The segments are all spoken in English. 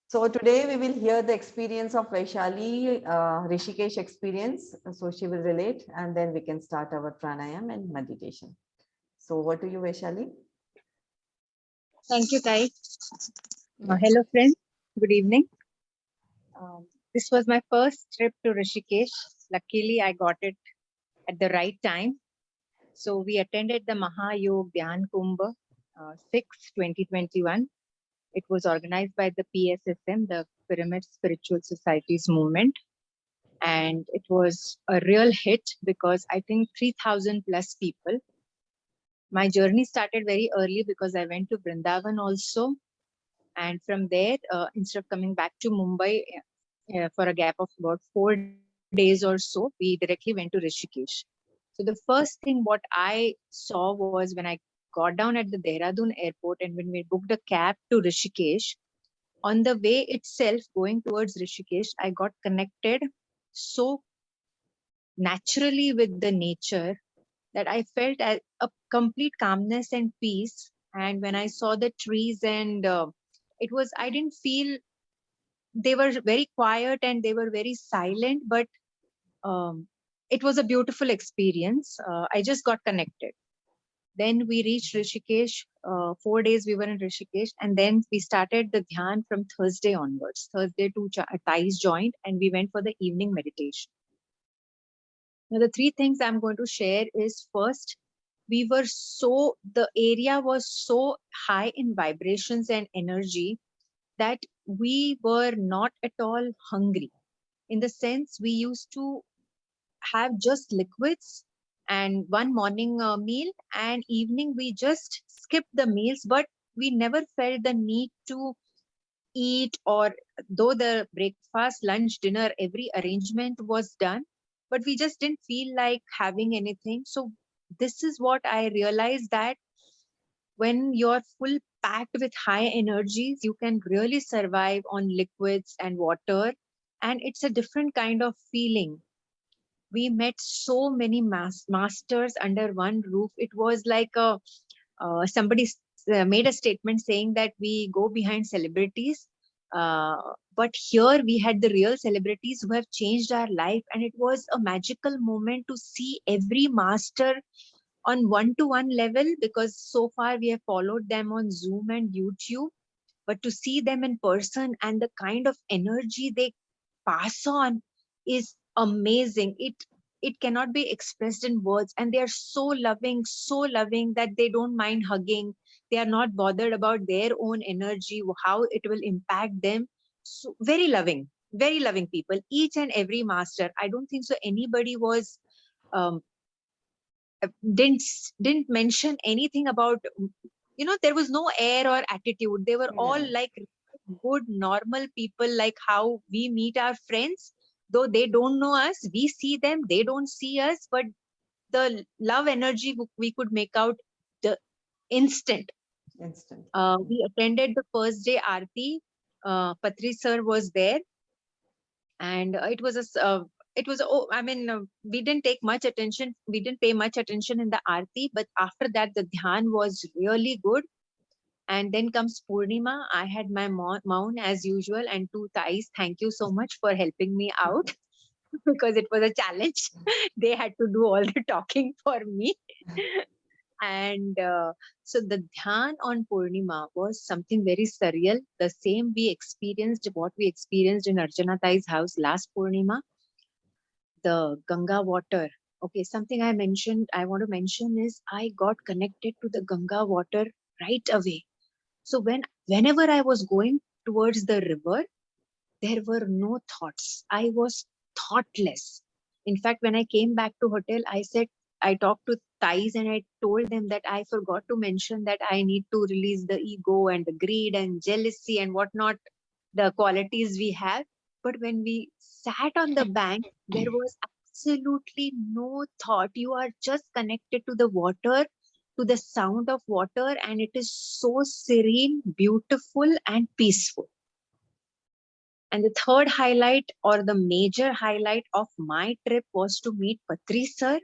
So today we will hear the experience of Vaishali, Rishikesh experience. So she will relate and then we can start our pranayam and meditation. So over to you, Vaishali. Thank you, Tai. Yeah. Hello, friends. Good evening. This was my first trip to Rishikesh. Luckily, I got it at the right time. So we attended the Mahayog Dhyan Kumbh 6 2021. It was organized by the PSSM, the Pyramid Spiritual Societies movement. And it was a real hit because I think 3,000 plus people. My journey started very early because I went to Vrindavan also. And from there, instead of coming back to Mumbai for a gap of about 4 days or so, we directly went to Rishikesh. So the first thing what I saw was when I got down at the Dehradun airport and when we booked a cab to Rishikesh, on the way itself going towards Rishikesh, I got connected so naturally with the nature that I felt a complete calmness and peace. And when I saw the trees and I didn't feel they were very quiet and they were very silent, but um, it was a beautiful experience. I just got connected. Then we reached Rishikesh. 4 days we were in Rishikesh, and then we started the dhyan from Thursday onwards. Thursday, two Thais joined, and we went for the evening meditation. Now, the three things I'm going to share is first, the area was so high in vibrations and energy that we were not at all hungry. In the sense, we used to have just liquids and one morning meal, and evening we just skipped the meals, but we never felt the need to eat, or though the breakfast, lunch, dinner, every arrangement was done, but we just didn't feel like having anything. So this is what I realized, that when you're full packed with high energies, you can really survive on liquids and water, and it's a different kind of feeling. We met so many masters under one roof. It was like somebody made a statement saying that we go behind celebrities, uh, but here we had the real celebrities who have changed our life, and it was a magical moment to see every master on one-to-one level, because so far we have followed them on Zoom and YouTube, but to see them in person and the kind of energy they pass on is amazing. It cannot be expressed in words, and they are so loving that they don't mind hugging. They are not bothered about their own energy, how it will impact them. So very loving people, each and every master. I don't think so anybody was um, didn't didn't mention anything about, there was no air or attitude. They were all Yeah. like good normal people, like how we meet our friends. Though they don't know us, we see them, they don't see us, but the love energy we could make out the instant. Instant. We attended the first day aarti. Patri sir was there, and we didn't take much attention, we didn't pay much attention in the aarti, but after that the dhyan was really good. And then comes Purnima. I had my mount as usual, and two Thais, thank you so much for helping me out because it was a challenge. They had to do all the talking for me. And so the dhyan on Purnima was something very surreal. The same what we experienced in Archana Tai's house last Purnima, the Ganga water. Okay, something I want to mention is I got connected to the Ganga water right away. So whenever I was going towards the river, there were no thoughts. I was thoughtless. In fact, when I came back to hotel, I talked to Thais and I told them that I forgot to mention that I need to release the ego and the greed and jealousy and whatnot, the qualities we have. But when we sat on the bank, there was absolutely no thought. You are just connected to the water, to the sound of water, and it is so serene, beautiful, and peaceful. And the third highlight, or the major highlight of my trip, was to meet Patri sir.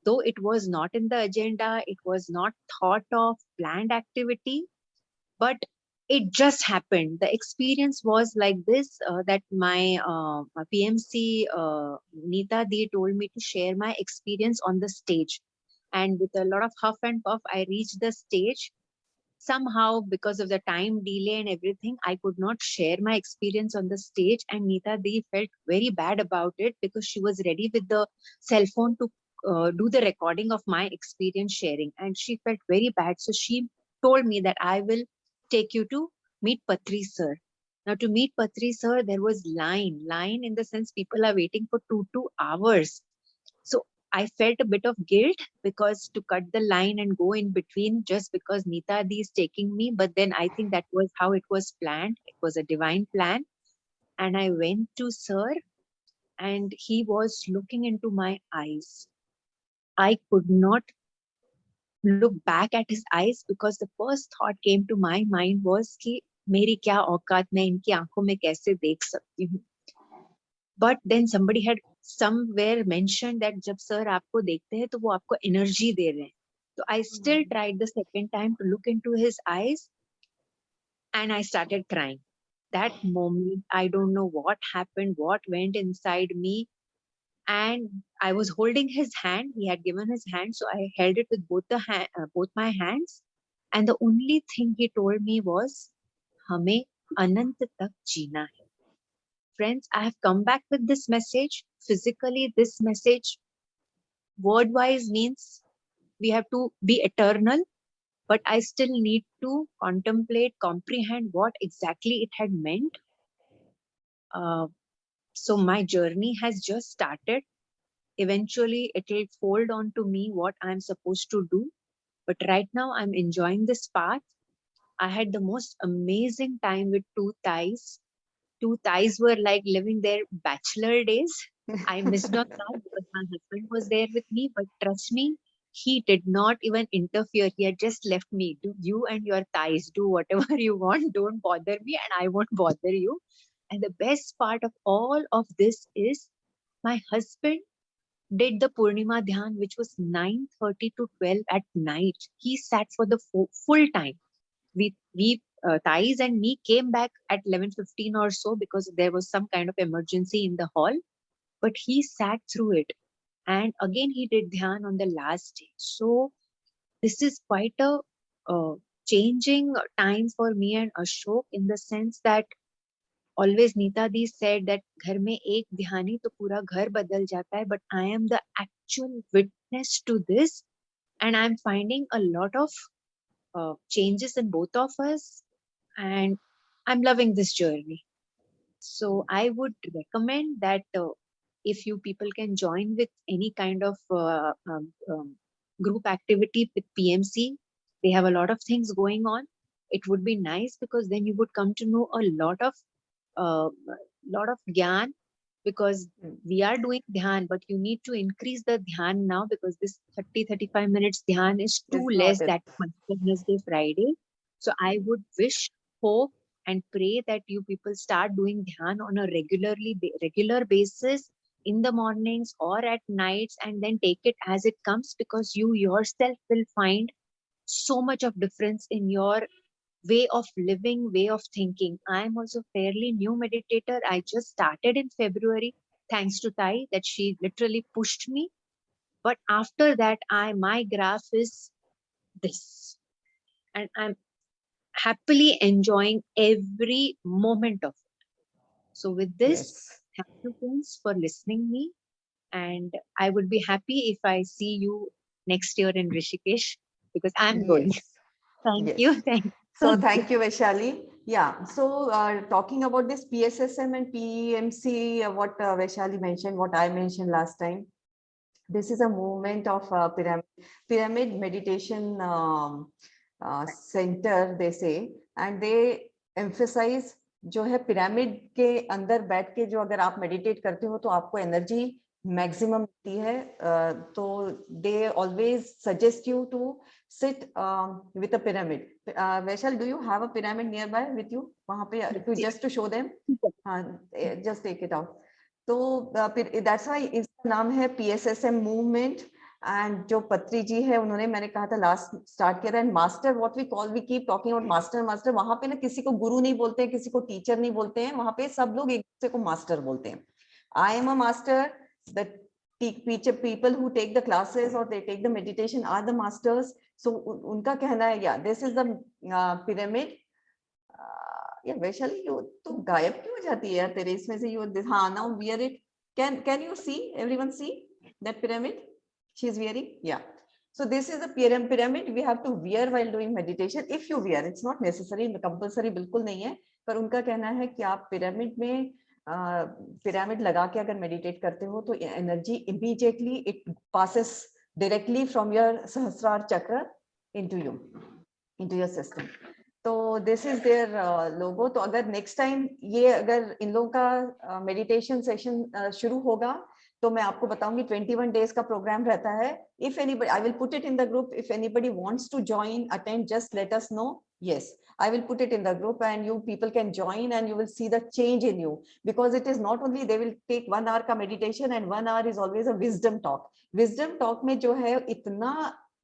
Though it was not in the agenda, it was not thought of planned activity, but it just happened. The experience was like this, that my PMC, Neeta Di, told me to share my experience on the stage. And with a lot of huff and puff, I reached the stage. Somehow, because of the time delay and everything, I could not share my experience on the stage. And Neeta Di felt very bad about it because she was ready with the cell phone to do the recording of my experience sharing. And she felt very bad. So she told me that I will take you to meet Patri sir. Now, to meet Patri sir, there was line in the sense people are waiting for 2 hours. So I felt a bit of guilt because to cut the line and go in between just because Neeta Di is taking me. But then I think that was how it was planned. It was a divine plan. And I went to Sir and he was looking into my eyes. I could not look back at his eyes because the first thought came to my mind was कि मेरी क्या औकात, मैं इनकी आंखों में कैसे देख सकती हूँ. But then somebody had somewhere mentioned that जब sir आपको देखते हैं तो वो आपको energy दे रहे हैं. So I still tried the second time to look into his eyes and I started crying. That moment, I don't know what happened, what went inside me. And I was holding his hand. He had given his hand, so I held it with both my hands. And the only thing he told me was, "हमें अनंत तक जीना है." Friends, I have come back with this message. Physically, this message, word-wise, means we have to be eternal, but I still need to contemplate, comprehend what exactly it had meant. So my journey has just started. Eventually, it will fold onto me what I'm supposed to do. But right now, I'm enjoying this path. I had the most amazing time with two Thais. Two Thais were like living their bachelor days. I missed on that because my husband was there with me. But trust me, he did not even interfere. He had just left me. Do you and your Thais do whatever you want. Don't bother me, and I won't bother you. And the best part of all of this is my husband did the Purnima Dhyan, which was 9:30 to 12 at night. He sat for the full time. We Thais and me came back at 11:15 or so because there was some kind of emergency in the hall. But he sat through it. And again, he did Dhyan on the last day. So this is quite a changing time for me and Ashok in the sense that always Neeta Di said that घर में एक ध्यानी तो पूरा घर बदल जाता है, but I am the actual witness to this and I'm finding a lot of changes in both of us and I'm loving this journey. So I would recommend that if you people can join with any kind of group activity with PMC, they have a lot of things going on. It would be nice because then you would come to know a lot of gyan because we are doing dhyan, but you need to increase the dhyan now because this 30-35 minutes dhyan is too less that Wednesday, Friday. So I would wish, hope, and pray that you people start doing dhyan on a regular basis in the mornings or at nights and then take it as it comes because you yourself will find so much of difference in your way of living, way of thinking. I am also fairly new meditator. I just started in February, thanks to Thai, that she literally pushed me. But after that, my graph is this. And I'm happily enjoying every moment of it. So with this, thank you friends for listening me. And I would be happy if I see you next year in Rishikesh because I'm going. Thank you. Thank you. So thank you, Vaishali. Yeah, so talking about this PSSM and PMC, what Vaishali mentioned, what I mentioned last time, this is a movement of pyramid meditation center, they say, and they emphasize जो है pyramid के अंदर बैठ के जो अगर आप meditate करते हो तो आपको एनर्जी मैक्सिमम मिलती है तो they always suggest you to sit with a pyramid. Vaishal, do you have a pyramid nearby with you? वहाँ पे just to show them. Just take it out. So that's why इसका नाम है PSSM movement and जो पत्री जी है उन्होंने, मैंने कहा था लास्ट स्टार्ट किया था, and master what we call, we keep talking about master master, वहां पे ना किसी को गुरु नहीं बोलते हैं, किसी को टीचर नहीं बोलते हैं, वहां पे सब लोग एक दूसरे को मास्टर बोलते हैं. I am a master, the teacher people who take the classes or they take the meditation are the masters. So उनका कहना है, yeah, this is the pyramid. या वैशाली, यू तो गायब क्यों हो जाती है यार तेरे इसमें से, यू, हाँ, now wear it, can you see, everyone see that pyramid she is wearing? Yeah. So this is a pyramid we have to wear while doing meditation. If you wear, it's not necessary, compulsory बिल्कुल नहीं है, पर उनका कहना है कि आप pyramid में पिरामिड लगा के अगर मेडिटेट करते हो तो energy immediately it passes directly from your sahasrara chakra into you, into your system. तो दिस इज देयर लोगो. तो अगर नेक्स्ट टाइम ये अगर इन लोगों का मेडिटेशन सेशन शुरू होगा तो मैं आपको बताऊंगी. 21 डेज का प्रोग्राम रहता है. If anybody, I will put it in the group, if anybody wants to join attend, just let us know. Yes, I will put it in the group and you people can join and you will see the change in you, because it is not only they will take 1 hour ka meditation and 1 hour is always a wisdom talk. Wisdom talk में जो है इतना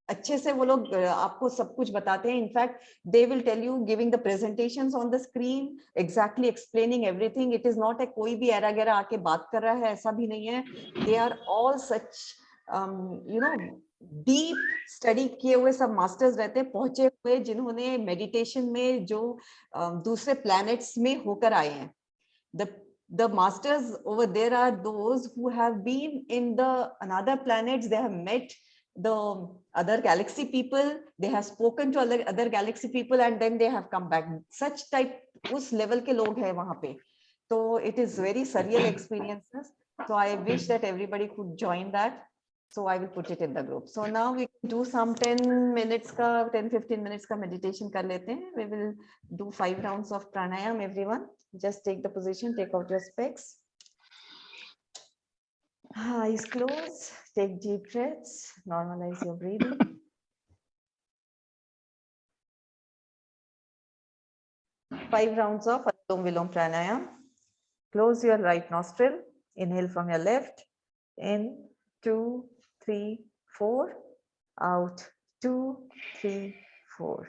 अच्छे से वो लोग आपको सब कुछ बताते हैं. In fact they will tell you, giving the presentations on the screen, exactly explaining everything. It is not a कोई भी एरा गैरा आके बात कर रहा है, ऐसा भी नहीं है. They are all such you know deep study किए हुए सब मास्टर्स रहते हैं, पहुंचे हुए, जिन्होंने मेडिटेशन में जो दूसरे प्लैनेट्स में होकर आए हैं. The masters over there are those who have been in the another planets. They have met the other galaxy people, they have spoken to other galaxy people and then they have come back. Such type उस level के लोग हैं वहां पे. So it is very surreal experiences. So I wish that everybody could join that. So I will put it in the group. So now we can do some 10 minutes का 10-15 minutes का meditation कर लेते हैं. We will do 5 rounds of pranayam, everyone. Just take the position, take out your specs. Eyes closed, take deep breaths, normalize your breathing. Five rounds of Anulom Vilom Pranayam. Close your right nostril, inhale from your left, in 2, 3, 4, out 2, 3, 4,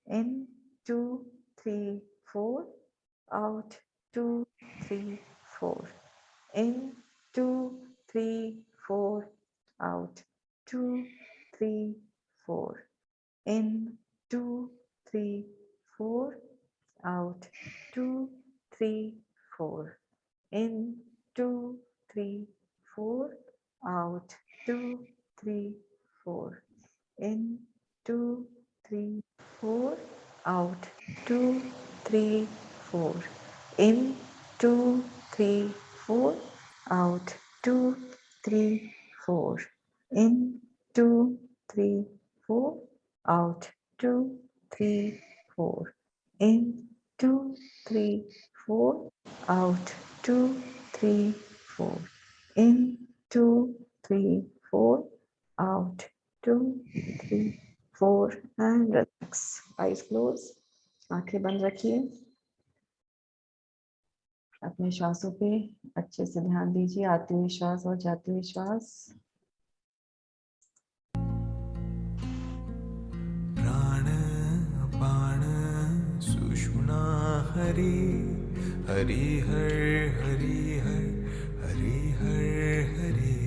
in 2, 3, 4, out 2, 3, 4, in 2, 3, 4, out 2, 3, 4, in 2, 3, 4, out 2, 3, 4, in 2, 3, 4, out 2, 3, 4, in 2, 3, 4, out 2, 3, 4, in 2, 3, 4, out 2, 3, 4, in 2, 3, 4, out 2, 3, 4, in 2, 3, 4, out 2, 3, 4, in 2, 3, 4, out 2, 3, 4 and relax. Eyes closed. आंखें बंद रखिए. अपने श्वासों पे अच्छे से ध्यान दीजिए, आते हुए श्वास और जाते हुए श्वास. प्राण अपान सुषुम्ना हरि हरि हर हरि हर हरि हर हरि.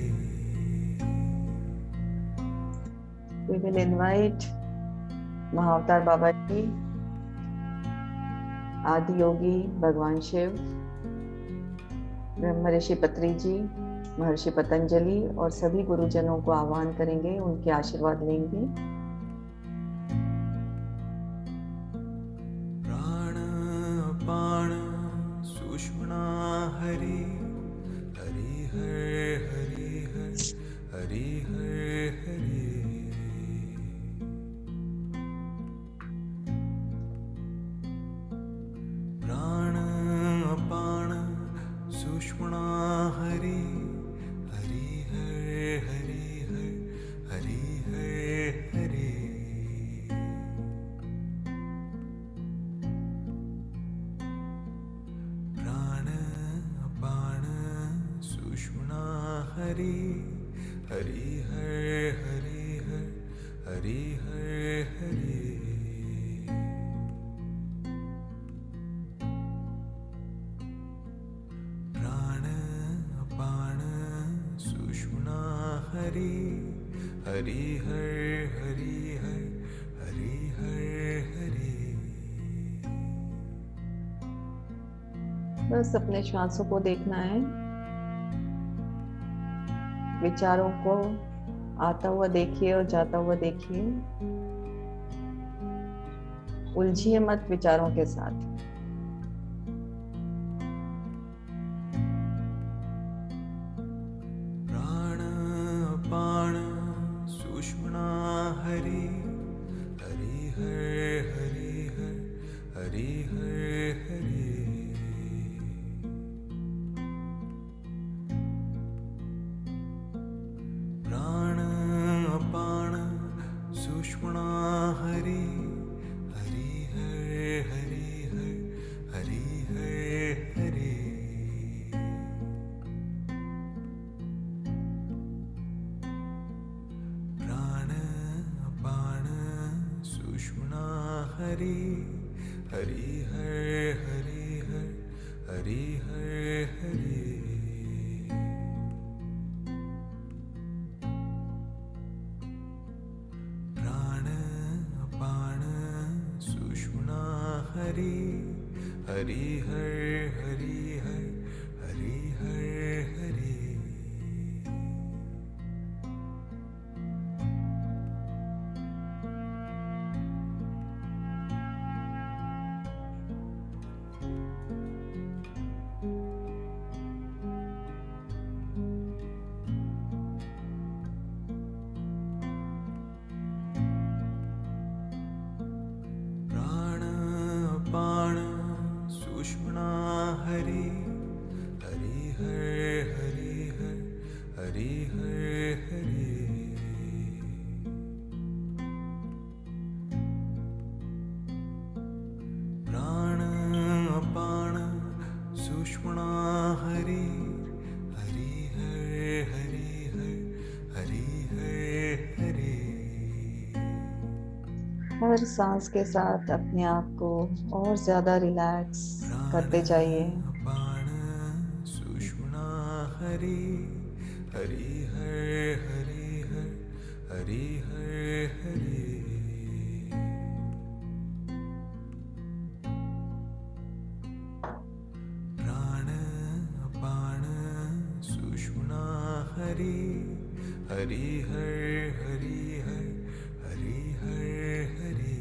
We will invite महाअवतार बाबा जी, आदि योगी भगवान शिव, ब्रह्म ऋषि पत्री जी, महर्षि पतंजलि और सभी गुरुजनों को आह्वान करेंगे, उनके आशीर्वाद लेंगे. प्राण अपान सुषुम्ना हरि हरि हर हरि हर हरि हर हरि. प्राण अपान सुषुम्ना हरि हरि हर हरि हर हरि हर हरि. प्राण अपान सुषुम्ना हरि हरि हर हरि हर हरि हर हरि प्राण अपान सुषुम्ना हरि हरि हर हरि हर हरि हर हरि बस अपने श्वासों को देखना है, विचारों को आता हुआ देखिए और जाता हुआ देखिए। उलझिए मत विचारों के साथ। प्राण अपान सुषुम्ना हरि हरि हर हरि हर हरि हर हरि प्राण अपान सुषुम्ना हरि हरि हर हरि हर हरि हर हरि प्राण अपान सुषुम्ना हरि हरि हर हरि हर हरि हर हरि प्राण अपान सुषुम्ना हरि हरि हर हरि हर हरि हर हरि प्राण अपान सुषुम्ना हरि हरि हर हरि हर हरि हर हरि प्राण अपान सुषुम्ना हरि हरि हर हरि हर हरि हर हरि हर सांस के साथ अपने आप को और ज्यादा रिलैक्स करते जाइए। अपान सुषुम्ना हरि हरि हर हरि हर हरि हर हरि प्राण अपान सुषुम्ना हरि हरि हर हरि हर हरि हर हरि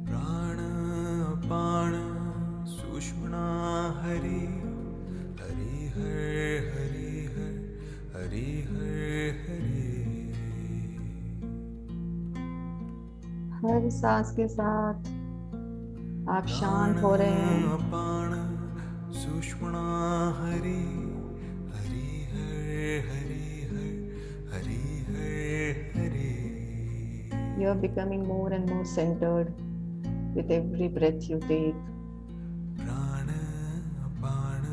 प्राण अपान सुषुम्ना हरि हरि हर हरि हर हरि हर हरि हर सांस के साथ आप शांत हो रहे हैं। अपान सुषुम्ना हरि हरि हर हरि हर हरि हर Hari You are becoming more and more centered with every breath you take. प्राण अपान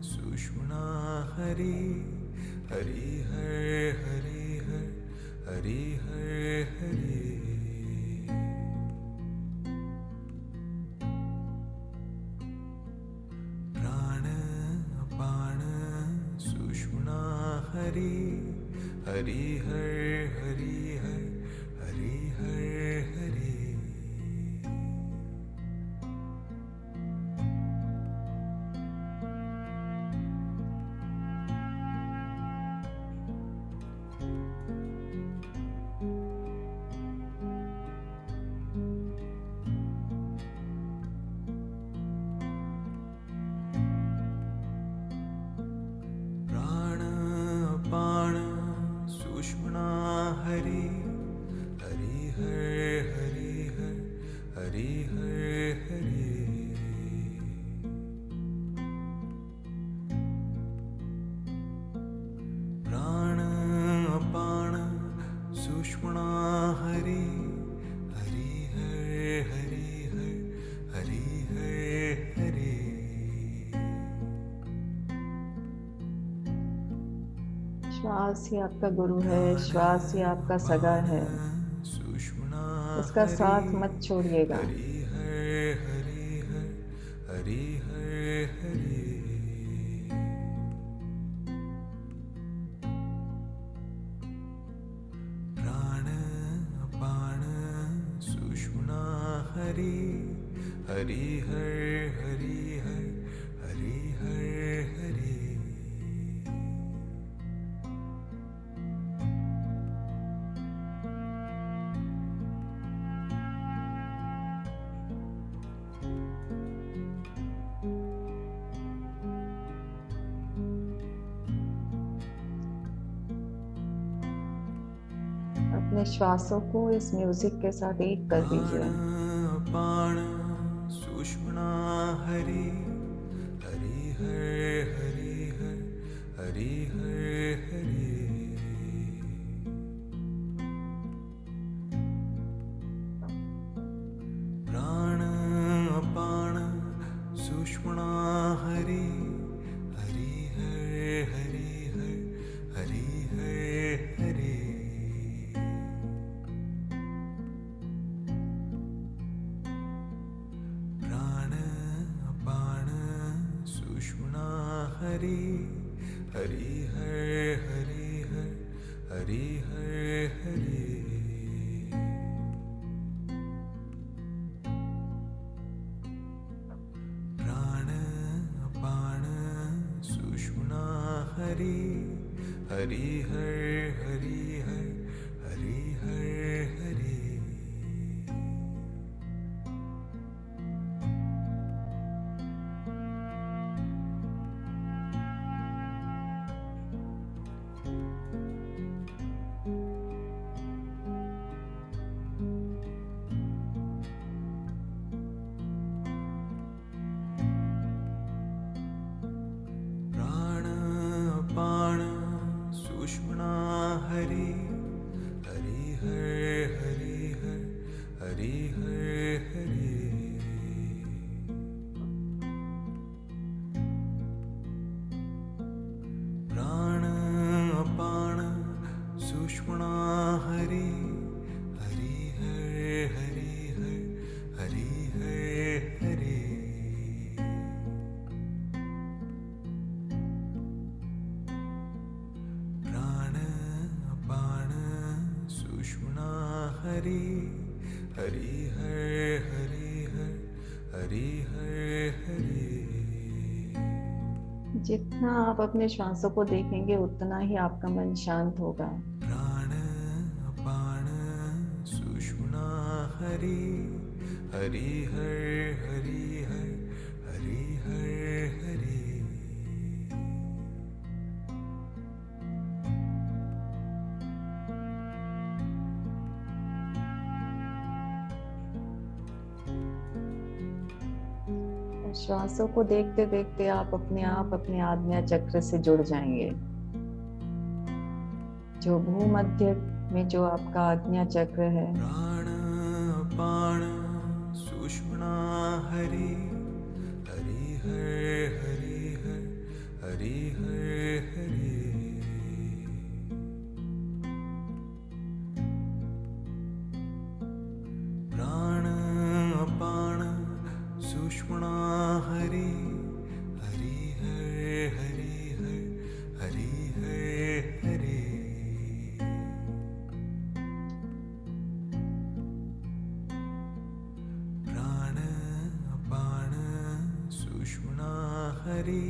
सुषुम्ना हरि हरि हर हरि हर हरि हर हरि प्राण अपान सुषुम्ना हरि हरि हर हरि हर हरि हर हरि प्राण अपान सुषुम्ना हरि हरि हर हरि हर हरि हर हरि सुषुम्ना हरि हरि हर हरि हर हरि हर हरि श्वास ही आपका गुरु है, श्वास ही आपका सगा है, सुषुम्ना इसका साथ मत छोड़िएगा। हरि हर हरि हर हरि हर हरि प्राण अपान सुषुम्ना हरि हरि हर हरि हर हरि हर हरि अपने श्वासों को इस म्यूजिक के साथ एक कर दीजिए। प्राण सुषुम्ना हरि हरि हर हरि हर हरि हर हरि प्राण अपान सुषुम्ना हरि हरि हर हरि हर हरि हर हरि प्राण अपान सुषुम्ना हरि हरि हर हरि हर हरि हर हरि प्राण अपान सुषुम्ना हरि हरि हर हरि हर हरि हर हरि प्राण अपान सुषुम्ना हरि हरि हर हरि हर हरि हर हरि प्राण अपान सुषुम्ना हरि हरि हर हरि हर हरि हर हरि प्राण अपान सुषुम्ना हरि हरि हर हरि हर हरि हर हरि जितना आप अपने श्वासों को देखेंगे उतना ही आपका मन शांत होगा। प्राण अपान सुषुम्ना हरि हरि हर हरि हर हरि हर हरि और श्वासों को देखते देखते आप अपने आज्ञा चक्र से जुड़ जाएंगे। जो भूमध्य में जो आपका आज्ञा चक्र है, प्राण अपान सुषुम्ना हरि हरि हर हरि हर हरि हर हरि प्राण अपान सुषुम्ना हरि हरि हर हरि हर हरि हर हरि प्राण अपान सुषुम्ना हरि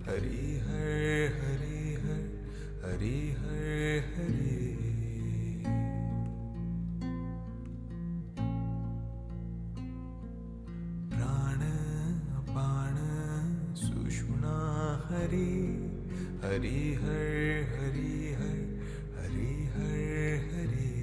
हरि हर हरि हर हरि हर हरि प्राण अपान सुषुम्ना हरि हरि हर हरि हर हरि हर हरि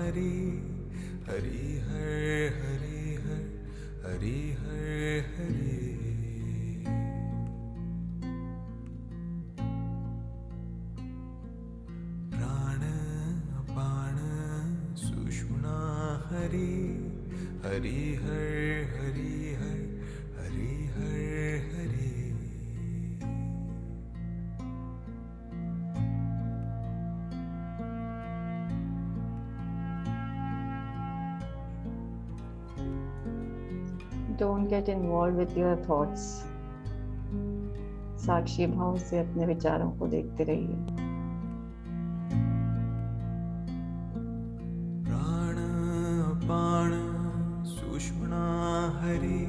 हरि हरि हर हरि हर हरि हर हरि प्राण अपान सुषुम्ना हरि हरि हर हरि हर हरि हर Hari Don't get involved with your thoughts. साक्षी भाव से अपने विचारों को देखते रहिए. प्राण अपान सुषुम्ना हरि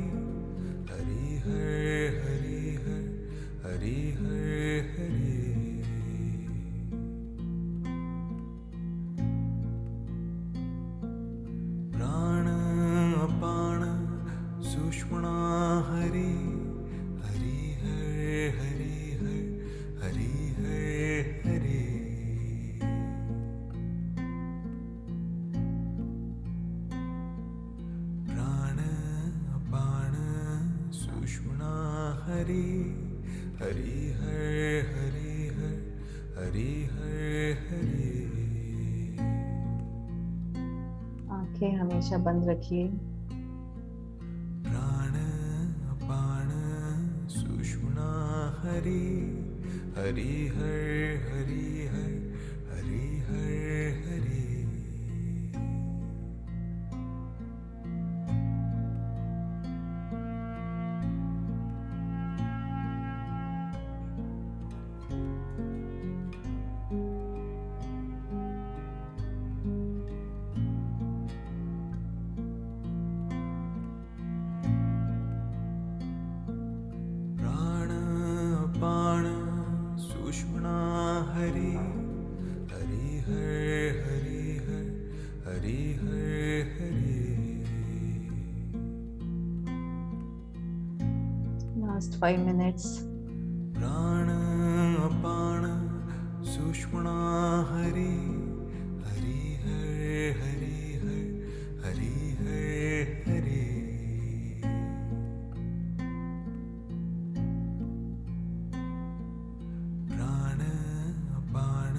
हरि हर हरि हर हरि हर हरि प्राण अपान सुषुम्ना हरि हरि हर हरि हर हरि हर हरि प्राण अपान सुषुम्ना हरि हरि हर हरि हर हरि हर हरि आंखें हमेशा बंद रखिए. प्राण अपान सुषुम्ना हरि हरि हर हरि हर हरि हर हरि प्राण अपान सुषुम्ना हरि हरि हर हरि हर हरि हर हरि Last 5 minutes. प्राण अपान सुषुम्ना हरि हरि हर हरि हर हरि हर हरि प्राण अपान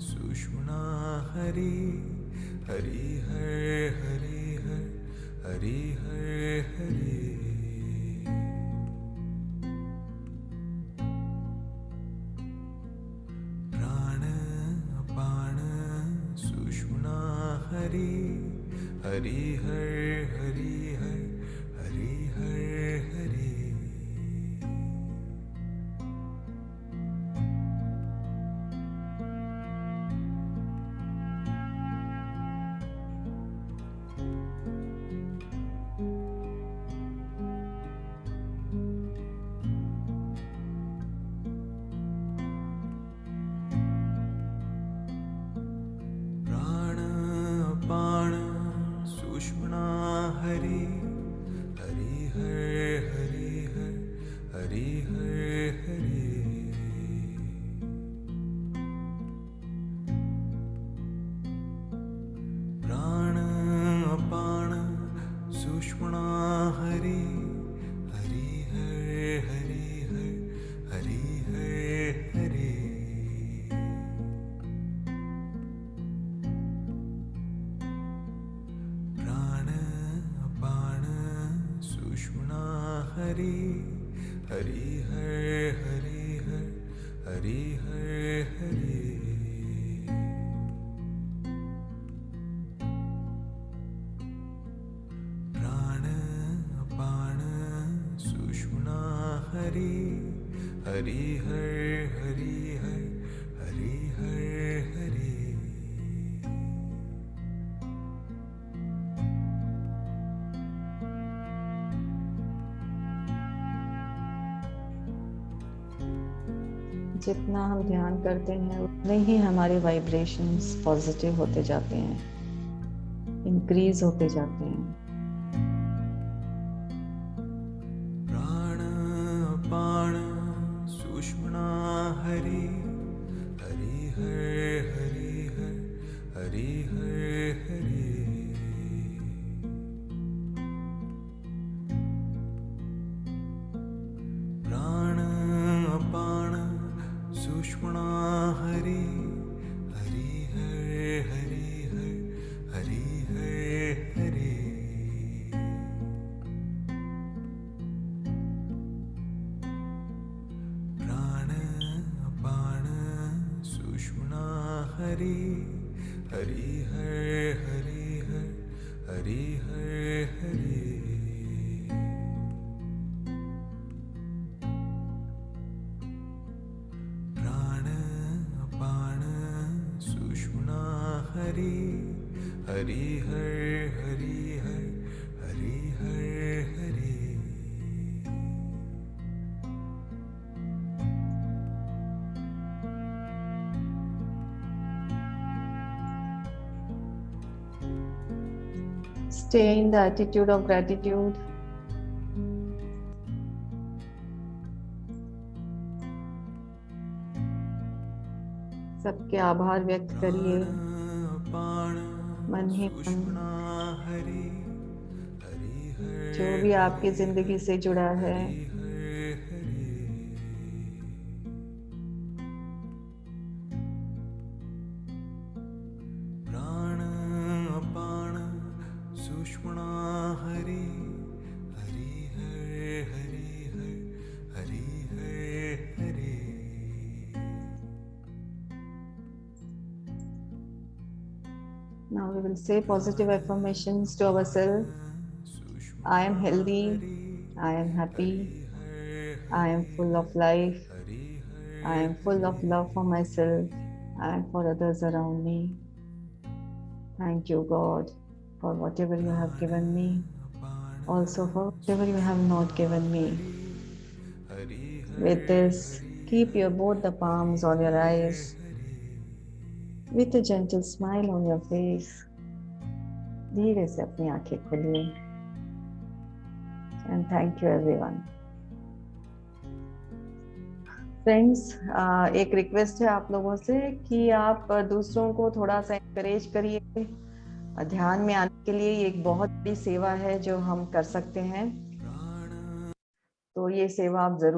सुषुम्ना हरि हरि हर हरि हर हरि हर हरि प्राण अपान सुषुम्ना हरि हरि हर हरि हर हरि हर हरि प्राण अपान सुषुम्ना हरि हरि हर हरि हर हरि हर हरि प्राण अपान सुषुम्ना हरि हरि हर हरि हर हरि हर हरि प्राण अपान सुषुम्ना हरि हरि हर हरि हर हरि हर हरि प्राण अपान सुषुम्ना हरि हरि हर हरि हर हरि हर हरि जितना हम ध्यान करते हैं उतने ही हमारे वाइब्रेशंस पॉजिटिव होते जाते हैं, इंक्रीज होते जाते हैं. प्राण अपान सुषुम्ना हरि हरि हर हरि हर हरि हर हरि हरि हर हरि हर हरि हर हरि प्राण अपान सुषुम्ना हरि हरि हर हरि हर हरि हर Hari Stay in the attitude of gratitude. सबके आभार व्यक्त करिए मन ही मन। जो भी आपकी जिंदगी से जुड़ा है, प्राण अपान सुषुम्ना हरि हरि हर हरि हर हरि हर Hari now we will say positive affirmations to ourselves. I am healthy, I am happy, I am full of life, I am full of love for myself and for others around me. Thank you, God, for whatever you have given me, also for whatever you have not given me. With this, keep your both the palms on your eyes with a gentle smile on your face. धीरे से अपनी आंखें खोलिए and thank you everyone. Friends, एक request है आप लोगों से कि आप दूसरों को थोड़ा सा एनकरेज करिए ध्यान में आने के लिए। ये एक बहुत बड़ी सेवा है जो हम कर सकते हैं, तो ये सेवा आप जरूर